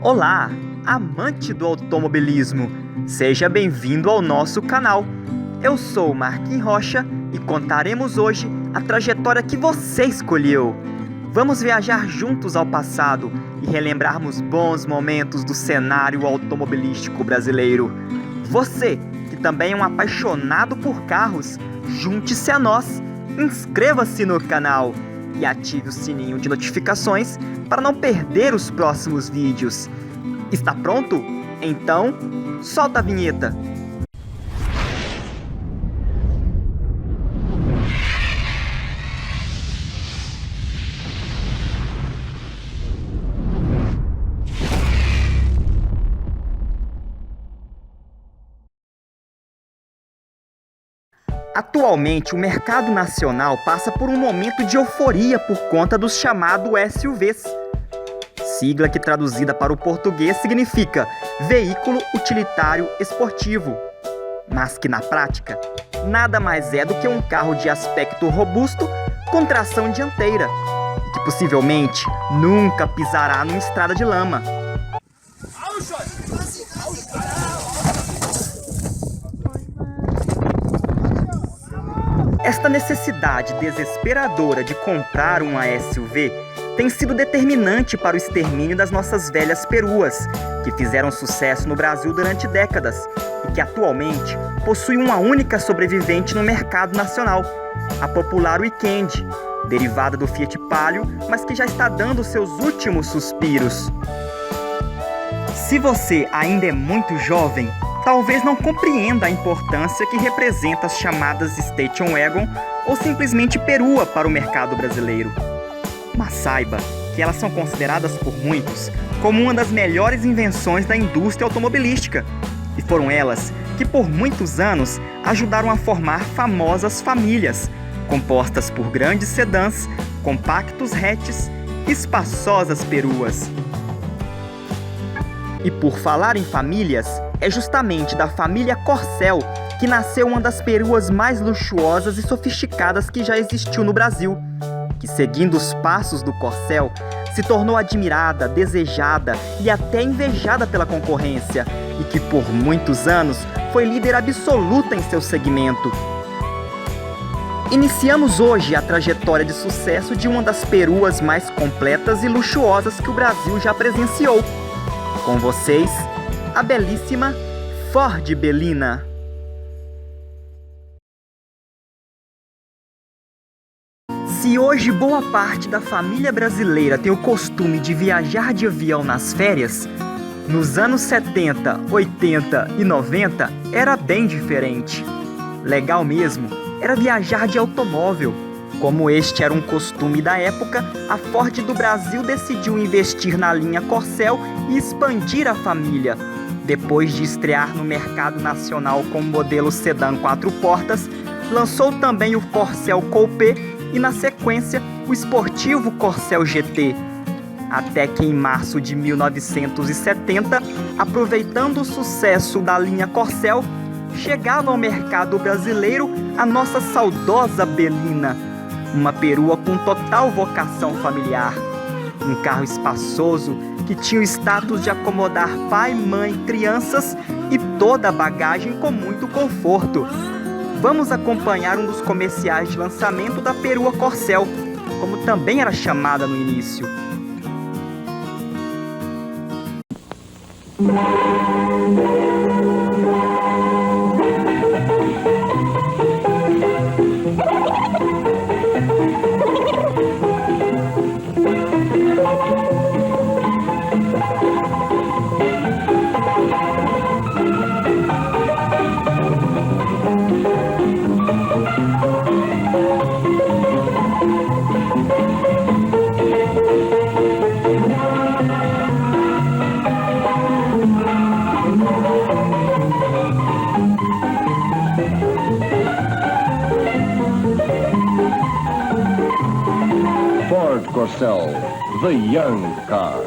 Olá, amante do automobilismo! Seja bem-vindo ao nosso canal. Eu sou Marquinhos Rocha e contaremos hoje a trajetória que você escolheu. Vamos viajar juntos ao passado e relembrarmos bons momentos do cenário automobilístico brasileiro. Você, que também é um apaixonado por carros, junte-se a nós, inscreva-se no canal e ative o sininho de notificações para não perder os próximos vídeos. Está pronto? Então, solta a vinheta! Atualmente, o mercado nacional passa por um momento de euforia por conta dos chamados SUVs. Sigla que traduzida para o português significa Veículo Utilitário Esportivo, mas que na prática nada mais é do que um carro de aspecto robusto com tração dianteira e que possivelmente nunca pisará numa estrada de lama. Esta necessidade desesperadora de comprar uma SUV tem sido determinante para o extermínio das nossas velhas peruas, que fizeram sucesso no Brasil durante décadas e que atualmente possui uma única sobrevivente no mercado nacional, a popular Weekend, derivada do Fiat Palio, mas que já está dando seus últimos suspiros. Se você ainda é muito jovem, talvez não compreenda a importância que representa as chamadas Station Wagon ou simplesmente perua para o mercado brasileiro. Mas saiba que elas são consideradas por muitos como uma das melhores invenções da indústria automobilística. E foram elas que por muitos anos ajudaram a formar famosas famílias, compostas por grandes sedãs, compactos hatches e espaçosas peruas. E por falar em famílias, é justamente da família Corcel que nasceu uma das peruas mais luxuosas e sofisticadas que já existiu no Brasil, que, seguindo os passos do Corcel, se tornou admirada, desejada e até invejada pela concorrência, e que por muitos anos foi líder absoluta em seu segmento. Iniciamos hoje a trajetória de sucesso de uma das peruas mais completas e luxuosas que o Brasil já presenciou. Com vocês, a belíssima Ford Belina. Se hoje boa parte da família brasileira tem o costume de viajar de avião nas férias, nos anos 70, 80 e 90 era bem diferente. Legal mesmo era viajar de automóvel. Como este era um costume da época, a Ford do Brasil decidiu investir na linha Corcel e expandir a família. Depois de estrear no mercado nacional com o modelo sedã 4 portas, lançou também o Corcel Coupé e, na sequência, o esportivo Corcel GT. Até que em março de 1970, aproveitando o sucesso da linha Corcel, chegava ao mercado brasileiro a nossa saudosa Belina, uma perua com total vocação familiar. Um carro espaçoso que tinha o status de acomodar pai, mãe, crianças e toda a bagagem com muito conforto. Vamos acompanhar um dos comerciais de lançamento da perua Corcel, como também era chamada no início. Ford Corcel, the young car.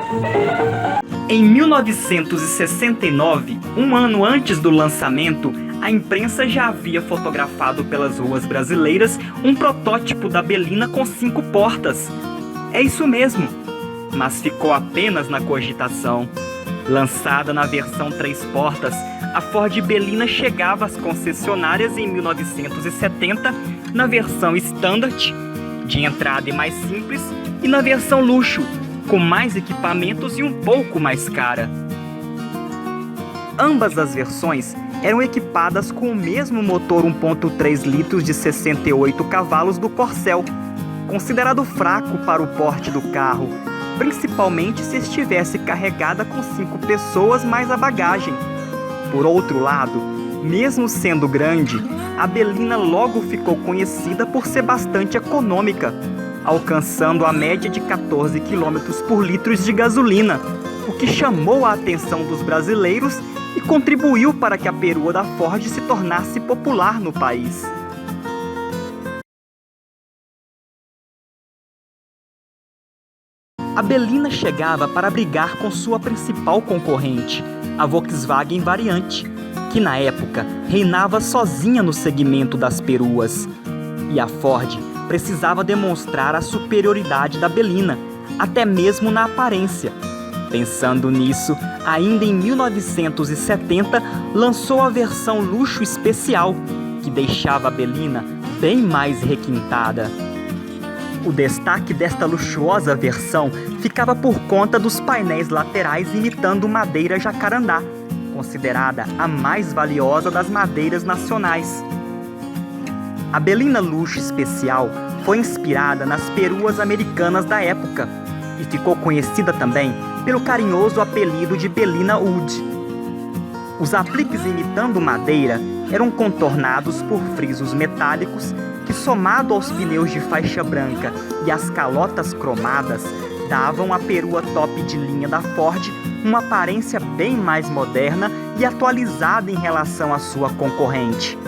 Em 1969, um ano antes do lançamento, a imprensa já havia fotografado pelas ruas brasileiras um protótipo da Belina com 5 portas. É isso mesmo, mas ficou apenas na cogitação. Lançada na versão 3 portas, a Ford Belina chegava às concessionárias em 1970 na versão Standard, de entrada e mais simples, e na versão luxo, com mais equipamentos e um pouco mais cara. Ambas as versões eram equipadas com o mesmo motor 1.3 litros de 68 cavalos do Corcel, considerado fraco para o porte do carro, principalmente se estivesse carregada com 5 pessoas mais a bagagem. Por outro lado, mesmo sendo grande, a Belina logo ficou conhecida por ser bastante econômica, alcançando a média de 14 km por litro de gasolina, o que chamou a atenção dos brasileiros e contribuiu para que a perua da Ford se tornasse popular no país. A Belina chegava para brigar com sua principal concorrente, a Volkswagen Variante, que na época reinava sozinha no segmento das peruas. E a Ford precisava demonstrar a superioridade da Belina, até mesmo na aparência. Pensando nisso, ainda em 1970 lançou a versão luxo especial, que deixava a Belina bem mais requintada. O destaque desta luxuosa versão ficava por conta dos painéis laterais imitando madeira jacarandá, considerada a mais valiosa das madeiras nacionais. A Belina Luxo Especial foi inspirada nas peruas americanas da época e ficou conhecida também pelo carinhoso apelido de Belina Wood. Os apliques imitando madeira eram contornados por frisos metálicos que, somado aos pneus de faixa branca e às calotas cromadas, davam à perua top de linha da Ford uma aparência bem mais moderna e atualizada em relação à sua concorrente.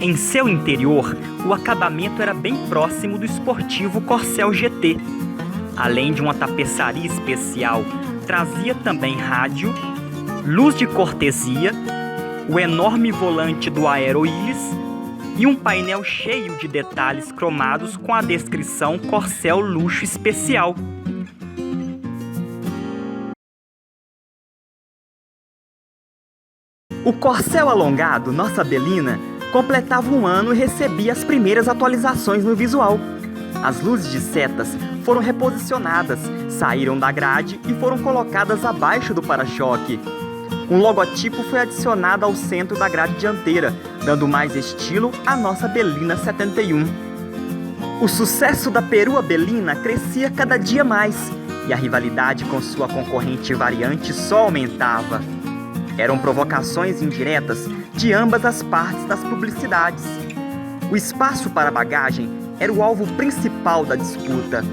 Em seu interior, o acabamento era bem próximo do esportivo Corcel GT. Além de uma tapeçaria especial, trazia também rádio, luz de cortesia, o enorme volante do Aero Willis e um painel cheio de detalhes cromados com a descrição Corcel Luxo Especial. O Corcel alongado, nossa Belina, completava um ano e recebia as primeiras atualizações no visual. As luzes de setas foram reposicionadas, saíram da grade e foram colocadas abaixo do para-choque. Um logotipo foi adicionado ao centro da grade dianteira, dando mais estilo à nossa Belina 71. O sucesso da perua Belina crescia cada dia mais e a rivalidade com sua concorrente Variante só aumentava. Eram provocações indiretas de ambas as partes das publicidades. O espaço para bagagem era o alvo principal da disputa.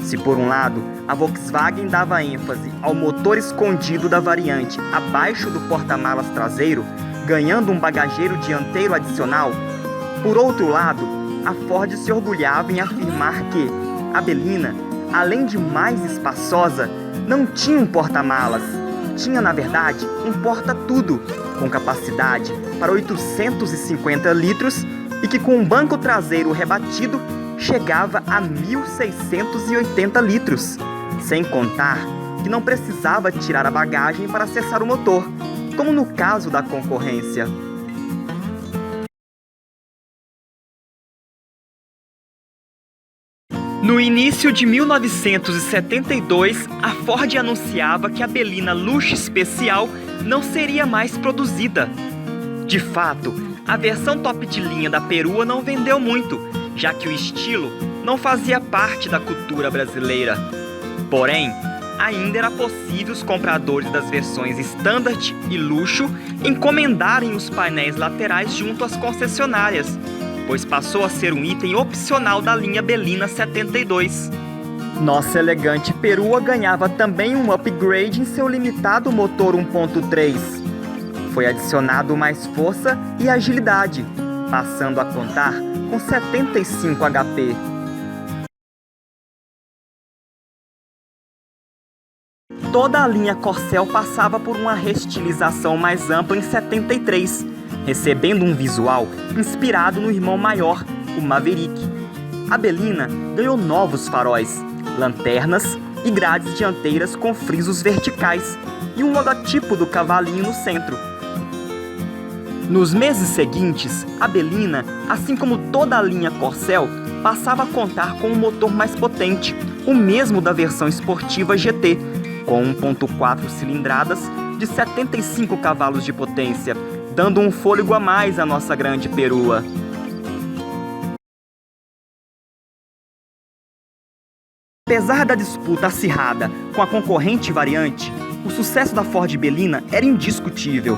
Se por um lado, a Volkswagen dava ênfase ao motor escondido da Variante abaixo do porta-malas traseiro, ganhando um bagageiro dianteiro adicional, por outro lado, a Ford se orgulhava em afirmar que a Belina, além de mais espaçosa, não tinha um porta-malas. Tinha, na verdade, um porta-tudo, com capacidade para 850 litros e que, com um banco traseiro rebatido, chegava a 1.680 litros, sem contar que não precisava tirar a bagagem para acessar o motor, como no caso da concorrência. No início de 1972, a Ford anunciava que a Belina Luxo Especial não seria mais produzida. De fato, a versão top de linha da perua não vendeu muito, já que o estilo não fazia parte da cultura brasileira. Porém, ainda era possível os compradores das versões Standard e Luxo encomendarem os painéis laterais junto às concessionárias, pois passou a ser um item opcional da linha Belina 72. Nossa elegante perua ganhava também um upgrade em seu limitado motor 1.3. Foi adicionado mais força e agilidade, passando a contar com 75 HP. Toda a linha Corcel passava por uma restilização mais ampla em 73, recebendo um visual inspirado no irmão maior, o Maverick. A Belina ganhou novos faróis, lanternas e grades dianteiras com frisos verticais e um logotipo do cavalinho no centro. Nos meses seguintes, a Bellina, assim como toda a linha Corcel, passava a contar com um motor mais potente, o mesmo da versão esportiva GT, com 1.4 cilindradas de 75 cavalos de potência, dando um fôlego a mais à nossa grande perua. Apesar da disputa acirrada com a concorrente variante, o sucesso da Ford Bellina era indiscutível.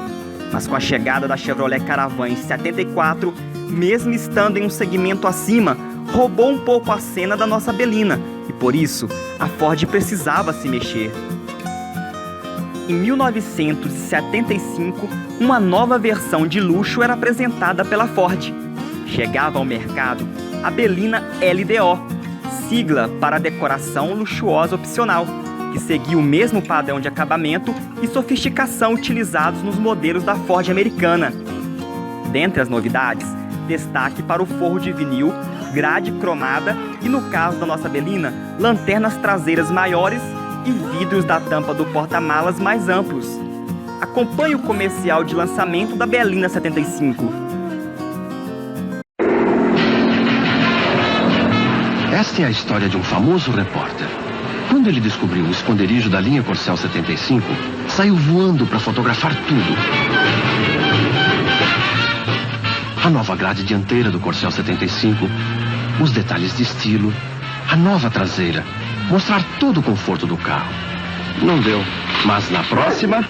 Mas com a chegada da Chevrolet Caravan em 74, mesmo estando em um segmento acima, roubou um pouco a cena da nossa Bellina, e por isso a Ford precisava se mexer. Em 1975, uma nova versão de luxo era apresentada pela Ford. Chegava ao mercado a Bellina LDO, sigla para decoração luxuosa opcional, que seguia o mesmo padrão de acabamento e sofisticação utilizados nos modelos da Ford americana. Dentre as novidades, destaque para o forro de vinil, grade cromada e, no caso da nossa Bellina, lanternas traseiras maiores e vidros da tampa do porta-malas mais amplos. Acompanhe o comercial de lançamento da Bellina 75. Esta é a história de um famoso repórter. Quando ele descobriu o esconderijo da linha Corcel 75, saiu voando para fotografar tudo. A nova grade dianteira do Corcel 75, os detalhes de estilo, a nova traseira, mostrar todo o conforto do carro. Não deu, mas na próxima...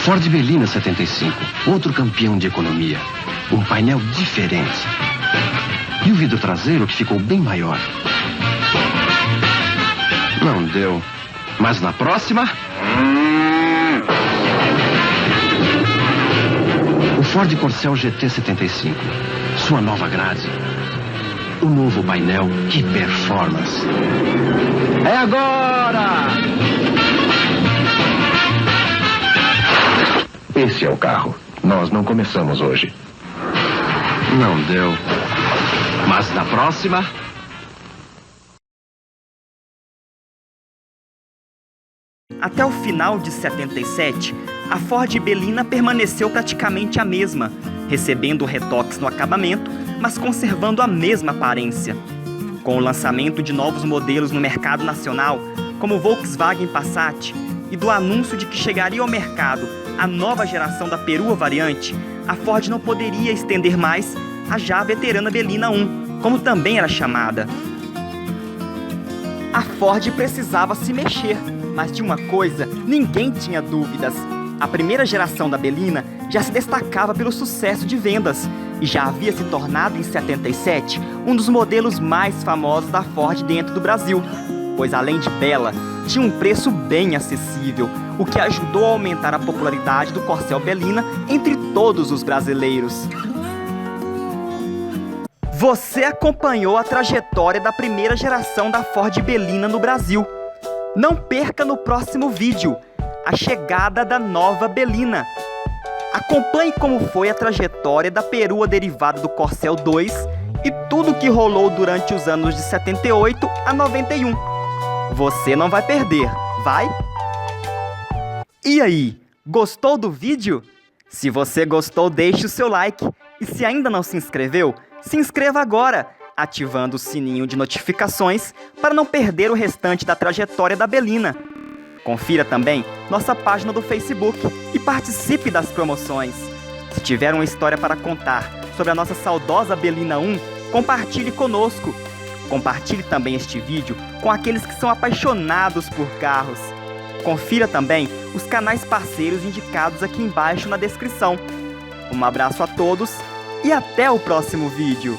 Ford Bellina 75, outro campeão de economia. Um painel diferente. E o vidro traseiro que ficou bem maior. Não deu. Mas na próxima... O Ford Corcel GT 75. Sua nova grade. O novo painel. Que performance. É agora! Esse é o carro. Nós não começamos hoje. Não deu. Mas na próxima... Até o final de 77, a Ford Bellina permaneceu praticamente a mesma, recebendo retoques no acabamento, mas conservando a mesma aparência. Com o lançamento de novos modelos no mercado nacional, como o Volkswagen Passat, e do anúncio de que chegaria ao mercado a nova geração da perua variante, a Ford não poderia estender mais a já veterana Bellina 1, como também era chamada. A Ford precisava se mexer, mas de uma coisa ninguém tinha dúvidas. A primeira geração da Bellina já se destacava pelo sucesso de vendas e já havia se tornado em 77 um dos modelos mais famosos da Ford dentro do Brasil, pois além de bela, tinha um preço bem acessível, o que ajudou a aumentar a popularidade do Corcel Bellina entre todos os brasileiros. Você acompanhou a trajetória da primeira geração da Ford Bellina no Brasil. Não perca no próximo vídeo a chegada da nova Bellina. Acompanhe como foi a trajetória da perua derivada do Corcel 2 e tudo o que rolou durante os anos de 78 a 91. Você não vai perder, vai? E aí, gostou do vídeo? Se você gostou, deixe o seu like. E se ainda não se inscreveu, se inscreva agora, ativando o sininho de notificações para não perder o restante da trajetória da Bellina. Confira também nossa página do Facebook e participe das promoções. Se tiver uma história para contar sobre a nossa saudosa Bellina 1, compartilhe conosco. Compartilhe também este vídeo com aqueles que são apaixonados por carros. Confira também os canais parceiros indicados aqui embaixo na descrição. Um abraço a todos e até o próximo vídeo.